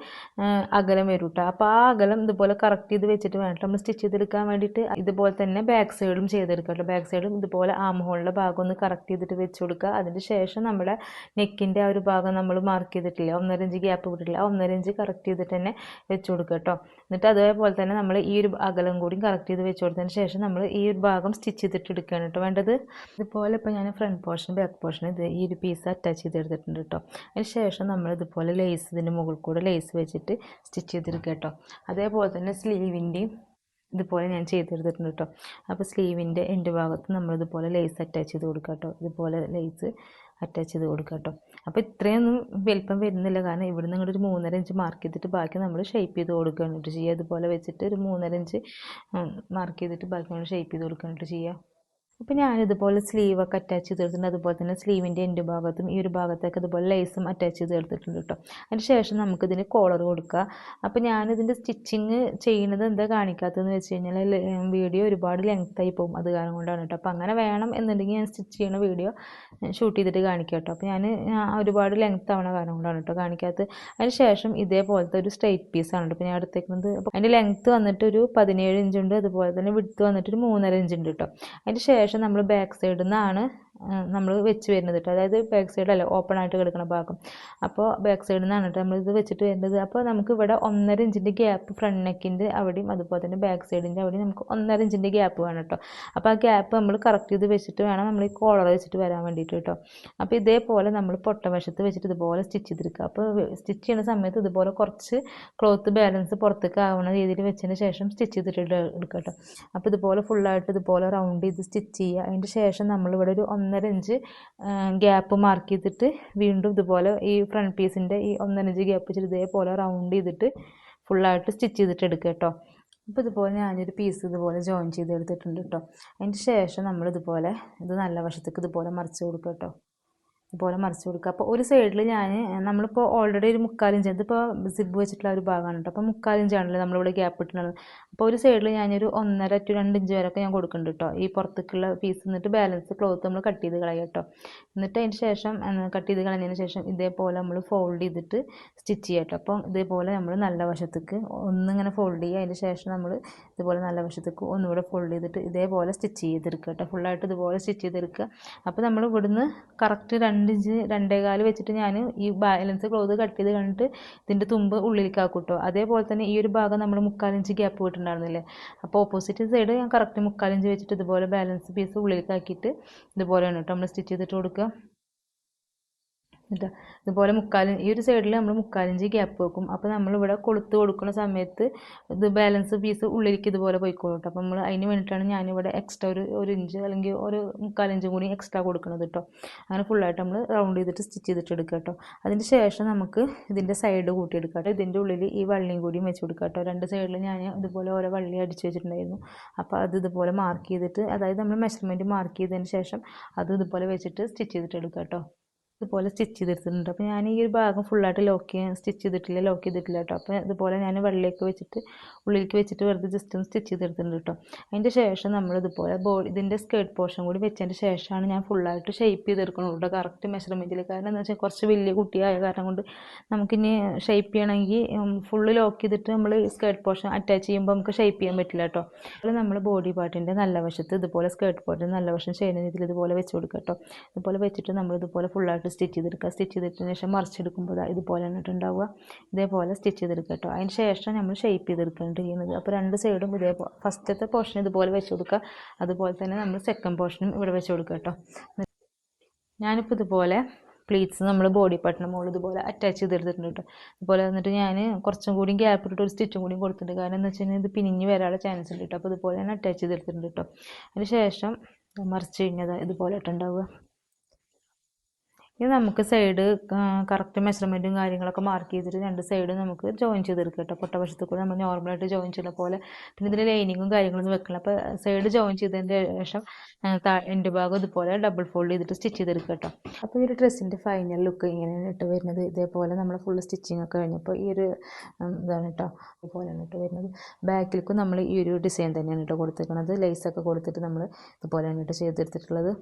അകലം വരും കേട്ടോ. അപ്പോൾ ആ അകലം ഇതുപോലെ കറക്റ്റ് ചെയ്ത് വെച്ചിട്ട് വേണം നമ്മൾ സ്റ്റിച്ച് ചെയ്തെടുക്കാൻ വേണ്ടിയിട്ട്. ഇതുപോലെ തന്നെ ബാക്ക് സൈഡും ചെയ്തെടുക്കുക കേട്ടോ. ബാക്ക് സൈഡും ഇതുപോലെ ആം ഹോളിൻ്റെ ഭാഗം ഒന്ന് കറക്റ്റ് ചെയ്തിട്ട് വെച്ച് കൊടുക്കുക. അതിന് ശേഷം നമ്മുടെ നെക്കിൻ്റെ ആ ഒരു ഭാഗം നമ്മൾ മാർക്ക് ചെയ്തിട്ടില്ല, 1.5 ഇഞ്ച് ഗ്യാപ്പ് വിട്ടിട്ടില്ല, 1.5 ഇഞ്ച് കറക്റ്റ് ചെയ്തിട്ട് തന്നെ വെച്ച് കൊടുക്കുക കേട്ടോ. എന്നിട്ട് അതേപോലെ തന്നെ നമ്മൾ ഈ ഒരു അകലം കൂടി കറക്റ്റ് ചെയ്ത് വെച്ച് കൊടുത്തതിന് ശേഷം നമ്മൾ ഈ ഒരു ഭാഗം സ്റ്റിച്ച് ചെയ്തിട്ട് എടുക്കുകയാണ് കേട്ടോ വേണ്ടത്. ഇതുപോലെ ഇപ്പോൾ ഞാൻ ഫ്രണ്ട് പോർഷൻ ബാക്ക് പോർഷൻ ഇത് ഈ ഒരു പീസ് അറ്റാച്ച് ചെയ്തെടുത്തിട്ടുണ്ട് കേട്ടോ. അതിന് ശേഷം നമ്മളിതുപോലെ ലേസ് ഇതിൻ്റെ മുകളിൽ കൂടെ ലേസ് വെച്ചിട്ട് സ്റ്റിച്ച് ചെയ്തെടുക്കുക കേട്ടോ. അതേപോലെ തന്നെ സ്ലീവിൻ്റെയും ഇതുപോലെ ഞാൻ ചെയ്തെടുത്തിട്ടുണ്ട് കേട്ടോ. അപ്പോൾ സ്ലീവിൻ്റെ എൻ്റെ ഭാഗത്ത് നമ്മളിതുപോലെ ലേസ് അറ്റാച്ച് ചെയ്ത് കൊടുക്കുക കേട്ടോ. ഇതുപോലെ ലേസ് അറ്റാച്ച് ചെയ്ത് കൊടുക്കുക കേട്ടോ. അപ്പോൾ ഇത്രയൊന്നും വലിപ്പം വരുന്നില്ല, കാരണം ഇവിടെ നിന്ന് ഒരു 3.5 ഇഞ്ച് മാർക്ക് ചെയ്തിട്ട് ബാക്കി നമ്മൾ ഷേപ്പ് ചെയ്ത് കൊടുക്കുകയാണ് കേട്ടോ ചെയ്യുക. ഇതുപോലെ വെച്ചിട്ട് ഒരു 3.5 ഇഞ്ച് മാർക്ക് ചെയ്തിട്ട് ബാക്കി നമ്മൾ ഷേപ്പ് ചെയ്ത് കൊടുക്കുകയാണ് കേട്ടോ ചെയ്യുക. അപ്പോൾ ഞാനിതുപോലെ സ്ലീവൊക്കെ അറ്റാച്ച് ചെയ്തെടുത്തിട്ടുണ്ട്. അതുപോലെ തന്നെ സ്ലീവിൻ്റെ എൻ്റെ ഭാഗത്തും ഈ ഒരു ഭാഗത്തൊക്കെ ഇതുപോലെ ലേസും അറ്റാച്ച് ചെയ്ത് എടുത്തിട്ടുണ്ട് കേട്ടോ. അതിന് ശേഷം നമുക്കിതിന് കോളർ കൊടുക്കുക. അപ്പോൾ ഞാനിതിൻ്റെ സ്റ്റിച്ചിങ് ചെയ്യുന്നത് എന്താ കാണിക്കാത്തതെന്ന് വെച്ച് കഴിഞ്ഞാൽ വീഡിയോ ഒരുപാട് ലെങ്ത്തായി പോകും, അത് കാരണം കൊണ്ടാണ് കേട്ടോ. അപ്പോൾ അങ്ങനെ വേണം എന്നുണ്ടെങ്കിൽ ഞാൻ സ്റ്റിച്ച് ചെയ്യുന്ന വീഡിയോ ഷൂട്ട് ചെയ്തിട്ട് കാണിക്കാം കേട്ടോ. അപ്പോൾ ഞാൻ ഒരുപാട് ലെങ്ത്ത് ആവണ കാരണം കൊണ്ടാണ് കേട്ടോ കാണിക്കാത്തത്. അതിന് ശേഷം ഇതേപോലത്തെ ഒരു സ്ട്രെയിറ്റ് പീസാണ് കേട്ടോ ഇപ്പോൾ ഞാൻ എടുത്തേക്കുന്നത്. അപ്പോൾ അതിൻ്റെ ലെങ്ത്ത് വന്നിട്ട് ഒരു 17 ഇഞ്ചുണ്ട്, അതുപോലെ തന്നെ വിഡ്ത്ത് വന്നിട്ട് ഒരു 3.5 ഇഞ്ചുണ്ട് കേട്ടോ. അതിന് ശേഷം നമ്മൾ ബാക്ക് സൈഡിൽ നിന്നാണ് നമ്മൾ വെച്ച് വരുന്നത് കേട്ടോ. അതായത് ബാക്ക് സൈഡല്ല ഓപ്പൺ ആയിട്ട് കിടക്കുന്ന ഭാഗം. അപ്പോൾ ബാക്ക് സൈഡിൽ നിന്നാണ് കേട്ടോ നമ്മളിത് വെച്ചിട്ട് വരുന്നത്. അപ്പോൾ നമുക്ക് ഇവിടെ 1.5 ഇഞ്ചിൻ്റെ ഗ്യാപ്പ് ഫ്രണ്ട് നെക്കിൻ്റെ അവിടെയും അതുപോലെ തന്നെ ബാക്ക് സൈഡിൻ്റെ അവിടെയും നമുക്ക് 1.5 ഇഞ്ചിൻ്റെ ഗ്യാപ്പ് വേണം കേട്ടോ. അപ്പോൾ ആ ഗ്യാപ്പ് നമ്മൾ കറക്റ്റ് ചെയ്ത് വെച്ചിട്ട് വേണം നമ്മൾ ഈ കോളർ വെച്ചിട്ട് വരാൻ വേണ്ടിയിട്ട് കേട്ടോ. അപ്പോൾ ഇതേപോലെ നമ്മൾ പൊട്ടവശത്ത് വെച്ചിട്ട് ഇതുപോലെ സ്റ്റിച്ച് ചെയ്തെടുക്കുക. അപ്പോൾ സ്റ്റിച്ച് ചെയ്യുന്ന സമയത്ത് ഇതുപോലെ കുറച്ച് ക്ലോത്ത് ബാലൻസ് പുറത്തേക്ക് ആവുന്ന രീതിയിൽ വെച്ചതിന് ശേഷം സ്റ്റിച്ച് ചെയ്തിട്ട് എടുക്കുക കേട്ടോ. അപ്പോൾ ഇതുപോലെ ഫുള്ളായിട്ട് ഇതുപോലെ റൗണ്ട് ചെയ്ത് സ്റ്റിച്ച് ചെയ്യുക. അതിൻ്റെ ശേഷം നമ്മളിവിടെ ഒരു 1.5 ഇഞ്ച് ഗ്യാപ്പ് മാർക്ക് ചെയ്തിട്ട് വീണ്ടും ഇതുപോലെ ഈ ഫ്രണ്ട് പീസിൻ്റെ ഈ 1.5 ഇഞ്ച് ഗ്യാപ്പ് വെച്ചിട്ട് ഇതേപോലെ റൗണ്ട് ചെയ്തിട്ട് ഫുള്ളായിട്ട് സ്റ്റിച്ച് ചെയ്തിട്ട് എടുക്കുക കേട്ടോ. അപ്പോൾ ഇതുപോലെ ഞാനൊരു പീസ് ഇതുപോലെ ജോയിൻ ചെയ്ത് എടുത്തിട്ടുണ്ട് കേട്ടോ. അതിൻ്റെ ശേഷം നമ്മളിതുപോലെ ഇത് നല്ല വശത്തേക്ക് ഇതുപോലെ മറിച്ച് കൊടുക്കുക കേട്ടോ. ഇതുപോലെ മറിച്ച് കൊടുക്കുക. അപ്പോൾ ഒരു സൈഡിൽ നമ്മളിപ്പോൾ ഓൾറെഡി ഒരു 3/4 ഇഞ്ച്, ഇതിപ്പോൾ സിബ് വെച്ചിട്ടുള്ള ഒരു ഭാഗമാണ് കേട്ടോ. അപ്പോൾ 3/4 ഇഞ്ചാണല്ലോ നമ്മളിവിടെ ഗ്യാപ്പ് ഇട്ടുള്ളത്. അപ്പോൾ ഒരു സൈഡിൽ ഞാനൊരു 1.5 to 2 ഇഞ്ച് വരെയൊക്കെ ഞാൻ കൊടുക്കുന്നുണ്ട് കേട്ടോ. ഈ പുറത്തേക്കുള്ള പീസ് എന്നിട്ട് ബാലൻസ് ക്ലോത്ത് നമ്മൾ കട്ട് ചെയ്ത് കളയാം കേട്ടോ. എന്നിട്ട് അതിന് ശേഷം കട്ട് ചെയ്ത് കളഞ്ഞതിന് ശേഷം ഇതേപോലെ നമ്മൾ ഫോൾഡ് ചെയ്തിട്ട് സ്റ്റിച്ച് ചെയ്യാം കേട്ടോ. അപ്പം ഇതേപോലെ നമ്മൾ നല്ല വശത്തേക്ക് ഒന്നിങ്ങനെ ഫോൾഡ് ചെയ്യുക. അതിന് ശേഷം നമ്മൾ ഇതുപോലെ നല്ല വശത്തേക്ക് ഒന്നുകൂടെ ഫോൾഡ് ചെയ്തിട്ട് ഇതേപോലെ സ്റ്റിച്ച് ചെയ്തെടുക്കുക കേട്ടോ. ഫുള്ളായിട്ട് ഇതുപോലെ സ്റ്റിച്ച് ചെയ്തെടുക്കുക. അപ്പോൾ നമ്മൾ ഇവിടുന്ന് കറക്റ്റ് 2 ഇഞ്ച് 2.25 വെച്ചിട്ട് ഞാൻ ഈ ബാലൻസ് ക്ലോത്ത് കട്ട് ചെയ്ത് കണ്ടിട്ട് ഇതിൻ്റെ തുമ്പ് ഉള്ളിലേക്ക് ആക്കും കേട്ടോ. അതേപോലെ തന്നെ ഈ ഒരു ഭാഗം നമ്മൾ 3/4 ഇഞ്ച് ഗ്യാപ്പ് വിട്ടിട്ടുണ്ടായിരുന്നില്ലേ, അപ്പോൾ ഓപ്പോസിറ്റ് സൈഡ് ഞാൻ കറക്റ്റ് 3/4 ഇഞ്ച് വെച്ചിട്ട് ഇതുപോലെ ബാലൻസ് പീസ് ഉള്ളിലേക്ക് ആക്കിയിട്ട് ഇതുപോലെയാണ് കേട്ടോ നമ്മൾ സ്റ്റിച്ച് ചെയ്തിട്ട് കൊടുക്കുക. ഇതുപോലെ ഈ ഒരു സൈഡിൽ നമ്മൾ 3/4 ഇഞ്ച് ഗ്യാപ്പ് വെക്കും. അപ്പോൾ നമ്മളിവിടെ കൊളുത്ത് കൊടുക്കുന്ന സമയത്ത് ഇത് ബാലൻസ് പീസ് ഉള്ളിലേക്ക് ഇതുപോലെ പോയിക്കോളും കേട്ടോ. അപ്പോൾ നമ്മൾ അതിന് വേണ്ടിയിട്ടാണ് ഞാനിവിടെ എക്സ്ട്രാ ഒരു ഇഞ്ച് അല്ലെങ്കിൽ ഒരു 3/4 ഇഞ്ചും കൂടി എക്സ്ട്രാ കൊടുക്കുന്നത് കേട്ടോ. അങ്ങനെ ഫുള്ളായിട്ട് നമ്മൾ റൗണ്ട് ചെയ്തിട്ട് സ്റ്റിച്ച് ചെയ്തിട്ട് എടുക്കുക കേട്ടോ. അതിന് ശേഷം നമുക്ക് ഇതിൻ്റെ സൈഡ് കൂട്ടിയെടുക്കാം കേട്ടോ. ഇതിൻ്റെ ഉള്ളിൽ ഈ വള്ളിയും കൂടിയും വെച്ച് കൊടുക്കുക കേട്ടോ. 2 സൈഡിൽ ഞാൻ ഇതുപോലെ ഓരോ വള്ളി അടിച്ച് വെച്ചിട്ടുണ്ടായിരുന്നു. അപ്പോൾ അത് ഇതുപോലെ മാർക്ക് ചെയ്തിട്ട്, അതായത് നമ്മൾ മെഷർമെൻറ്റ് മാർക്ക് ചെയ്തതിന് ശേഷം അത് ഇതുപോലെ വെച്ചിട്ട് സ്റ്റിച്ച് ചെയ്തിട്ട് എടുക്കുക കേട്ടോ. ഇതുപോലെ സ്റ്റിച്ച് ചെയ്തെടുത്തിട്ടുണ്ട്. അപ്പോൾ ഞാൻ ഈ ഒരു ഭാഗം ഫുള്ളായിട്ട് ലോക്ക് ചെയ്തിട്ടില്ല കേട്ടോ. അപ്പോൾ ഇതുപോലെ ഞാൻ വെള്ളയൊക്കെ വെച്ചിട്ട് ഉള്ളിലേക്ക് വെച്ചിട്ട് വെറുതെ ജസ്റ്റ് ഒന്ന് സ്റ്റിച്ച് ചെയ്തെടുത്തിട്ടുണ്ട് കേട്ടോ. അതിൻ്റെ ശേഷം നമ്മൾ ഇതുപോലെ ഇതിൻ്റെ സ്കേർട്ട് പോർഷൻ കൂടി വെച്ചതിൻ്റെ ശേഷമാണ് ഞാൻ ഫുള്ളായിട്ട് ഷേപ്പ് ചെയ്തെടുക്കണം കേട്ടോ, കറക്റ്റ് മെഷർമെൻറ്റിൽ. കാരണം എന്താ വെച്ചാൽ കുറച്ച് വലിയ കുട്ടിയായ കാരണം കൊണ്ട് നമുക്കിനി ഷേപ്പ് ചെയ്യണമെങ്കിൽ ഫുള്ള് ലോക്ക് ചെയ്തിട്ട് നമ്മൾ സ്കേർട്ട് പോർഷൻ അറ്റാച്ച് ചെയ്യുമ്പോൾ നമുക്ക് ഷേപ്പ് ചെയ്യാൻ പറ്റില്ല കേട്ടോ. അതുപോലെ നമ്മൾ ബോഡി പാർട്ടിൻ്റെ നല്ല വശത്ത് ഇതുപോലെ സ്കേർട്ട് പാർട്ടിൻ്റെ നല്ല വശം ചെയ്യുന്ന രീതിയിൽ ഇതുപോലെ വെച്ച് കൊടുക്കുക കേട്ടോ. ഇതുപോലെ വെച്ചിട്ട് നമ്മൾ ഇതുപോലെ ഫുള്ളായിട്ട് സ്റ്റിച്ച് ചെയ്തെടുക്കുക. സ്റ്റിച്ച് ചെയ്തിട്ടതിന് ശേഷം മറിച്ചെടുക്കുമ്പോൾ ഇതുപോലെയാണ് ഉണ്ടാവുക. ഇതേപോലെ സ്റ്റിച്ച് ചെയ്തെടുക്കുക കേട്ടോ. അതിന് ശേഷം നമ്മൾ ഷേപ്പ് ചെയ്തെടുക്കുകയാണ് ചെയ്യുന്നത്. അപ്പോൾ 2 സൈഡും ഇതേപോലെ ഫസ്റ്റത്തെ പോർഷൻ ഇതുപോലെ വെച്ച് കൊടുക്കുക. അതുപോലെ തന്നെ നമ്മൾ സെക്കൻഡ് പോർഷനും ഇവിടെ വെച്ച് കൊടുക്കുക കേട്ടോ. ഞാനിപ്പോൾ ഇതുപോലെ പ്ലീറ്റ്സ് നമ്മൾ ബോഡി പാർട്ടിന് മുകളിൽ ഇതുപോലെ അറ്റാച്ച് ചെയ്തെടുത്തിട്ടുണ്ട് കേട്ടോ. ഇതുപോലെ എന്നിട്ട് ഞാൻ കുറച്ചും കൂടി ഗ്യാപ്പ് ഇട്ടിട്ട് ഒരു സ്റ്റിച്ചും കൂടി കൊടുത്തിട്ടുണ്ട്. കാരണം എന്താ വെച്ച് കഴിഞ്ഞാൽ ഇത് പിനിഞ്ഞ് വരാനുള്ള ചാൻസ് ഉണ്ട് കേട്ടോ. അപ്പോൾ ഇതുപോലെ ഞാൻ അറ്റാച്ച് ചെയ്തെടുത്തിട്ടുണ്ട് കേട്ടോ. അതിന് ശേഷം മറിച്ച് കഴിഞ്ഞത് ഇതുപോലെ ഇട്ടുണ്ടാവുക. ഇനി നമുക്ക് സൈഡ് കറക്റ്റ് മെഷർമെൻറ്റും കാര്യങ്ങളൊക്കെ മാർക്ക് ചെയ്തിട്ട് 2 സൈഡും നമുക്ക് ജോയിൻ ചെയ്തെടുക്കുക കേട്ടോ. പൊട്ടവശത്ത് കൂടെ നമ്മൾ നോർമലായിട്ട് ജോയിൻ ചെയ്യുന്ന പോലെ. പിന്നെ ഇതിന് ലൈനിങ്ങും കാര്യങ്ങളൊന്നും വെക്കണം. അപ്പോൾ സൈഡ് ജോയിൻ ചെയ്തതിൻ്റെ ശേഷം എൻ്റെ ഭാഗം ഇതുപോലെ ഡബിൾ ഫോൾഡ് ചെയ്തിട്ട് സ്റ്റിച്ച് ചെയ്തെടുക്കുക കേട്ടോ. അപ്പോൾ ഈ ഒരു ഡ്രസ്സിൻ്റെ ഫൈനൽ ലുക്ക് ഇങ്ങനെയാണ് ഇട്ട് വരുന്നത്. ഇതേപോലെ നമ്മൾ ഫുള്ള് സ്റ്റിച്ചിങ് ഒക്കെ കഴിഞ്ഞപ്പോൾ ഈ ഒരു ഇതാണ് കേട്ടോ, ഇതുപോലെയാണ് ഇട്ട് വരുന്നത്. ബാക്കിലേക്കും നമ്മൾ ഈ ഒരു ഡിസൈൻ തന്നെയാണ് കേട്ടോ കൊടുത്തിരിക്കുന്നത്. ലേസൊക്കെ കൊടുത്തിട്ട് നമ്മൾ ഇതുപോലെയാണ് ഇട്ട് ചെയ്തെടുത്തിട്ടുള്ളത്.